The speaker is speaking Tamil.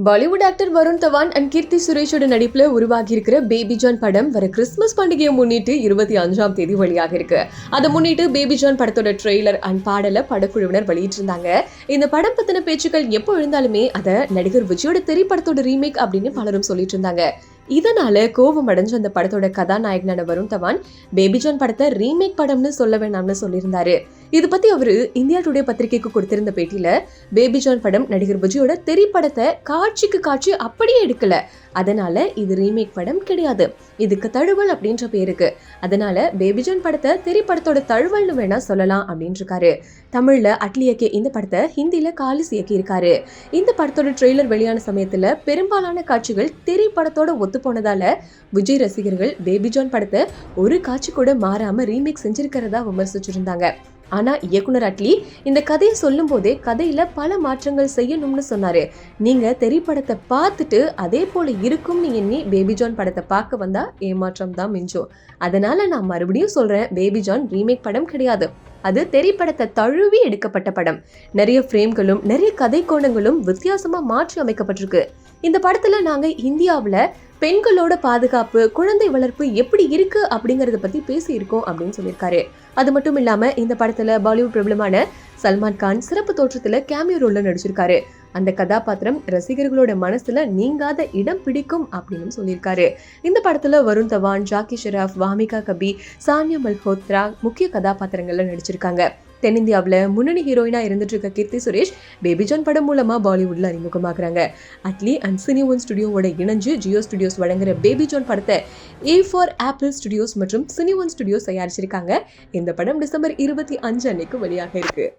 பாலிவுட் ஆக்டர் வருண் தவான் அண்ட் கீர்த்தி சுரேஷோட நடிப்புல உருவாகி இருக்கிற பேபி ஜான் படம் வர கிறிஸ்துமஸ் பண்டிகையை முன்னிட்டு 25ஆம் தேதி வெளியாக இருக்கு. அதை முன்னிட்டு பேபி ஜான் படத்தோட ட்ரெய்லர் அண்ட் பாடலை படக்குழுவினர் வெளியிட்டிருந்தாங்க. இந்த படம் பத்தின பேச்சுக்கள் எப்போ எழுந்தாலுமே அதை நடிகர் விஜயோட திரைப்படத்தோட ரீமேக் அப்படின்னு பலரும் சொல்லிட்டு இருந்தாங்க. இதனால கோபம் அடைஞ்ச அந்த படத்தோட கதாநாயகனான வருண் தவான் பேபி ஜான் படத்தை ரீமேக் படம்னு சொல்ல வேணாம்னு சொல்லியிருந்தாரு. இது பத்தி அவரு இந்தியா டுடே பத்திரிகைக்கு கொடுத்திருந்த பேட்டியில பேபி ஜான் படம் நடிகர் விஜயோட திரைப்படத்தை காட்சிக்கு காட்சி அப்படியே எடுக்கல, அதனால இது ரீமேக் படம் கிடையாது, இதுக்கு தழுவல் அப்படின்ற பேருக்கு, அதனால பேபி ஜான் படத்தை திரைப்படத்தோட தழுவல்னு வேணா சொல்லலாம் அப்படின்னு இருக்காரு. தமிழ்ல அட்லி இயக்கிய இந்த படத்தை ஹிந்தியில காலிஸ் இயக்கி இருக்காரு. இந்த படத்தோட ட்ரெய்லர் வெளியான சமயத்துல பெரும்பாலான காட்சிகள் திரைப்படத்தோட ஒத்து போனதால விஜய் ரசிகர்கள் பேபி ஜான் படத்தை ஒரு காட்சி கூட மாறாம ரீமேக் செஞ்சிருக்கிறதா விமர்சிச்சிருந்தாங்க. ஆனா இயக்குனர் அட்லி இந்த கதையை சொல்லும் போதே கதையில பல மாற்றங்கள் செய்யணும்னு சொன்னாரு. நீங்க திரைப்படத்தை பார்த்துட்டு அதே போல இருக்கும்னு எண்ணி பேபி ஜான் படத்தை பார்க்க வந்தா ஏமாற்றம் தான் மிஞ்சும். அதனால நான் மறுபடியும் சொல்றேன், பேபி ஜான் ரீமேக் படம் கிடையாது, அது திரைப்படத்தை தழுவி எடுக்கப்பட்ட படம். நிறைய ஃப்ரேம்களும் நிறைய கதை கோணங்களும் வித்தியாசமா மாற்றி அமைக்கப்பட்டிருக்கு. இந்த படத்துல நாங்க இந்தியாவுல பெண்களோட பாதுகாப்பு, குழந்தை வளர்ப்பு எப்படி இருக்கு அப்படிங்கறத பத்தி பேசியிருக்கோம் அப்படின்னு சொல்லியிருக்காரு. அது மட்டும் இல்லாம இந்த படத்துல பாலிவுட் பிரபலமான சல்மான் கான் சிறப்பு தோற்றத்துல கேமியோ ரோல்ல நடிச்சிருக்காரு. அந்த கதாபாத்திரம் ரசிகர்களோட மனசுல நீங்காத இடம் பிடிக்கும் அப்படின்னு சொல்லியிருக்காரு. இந்த படத்துல வருண் தவான், ஜாக்கி ஷெராஃப், வாமிகா கபி, சானியா மல்ஹோத்ரா முக்கிய கதாபாத்திரங்கள்ல நடிச்சிருக்காங்க. தென்னிந்தியாவில் முன்னணி ஹீரோயினா இருந்துட்டு இருக்க கீர்த்தி சுரேஷ் பேபி ஜான் படம் மூலமா பாலிவுட்ல அறிமுகமாக்குறாங்க. அட்லி அண்ட் சினி ஒன் ஸ்டுடியோவோட இணைஞ்சு ஜியோ ஸ்டுடியோஸ் வழங்குற பேபி ஜான் படத்தை A4 ஸ்டுடியோஸ் மற்றும் சினி ஒன் ஸ்டுடியோஸ் தயாரிச்சிருக்காங்க. இந்த படம் டிசம்பர் 25 அன்னைக்கு வெளியாக இருக்கு.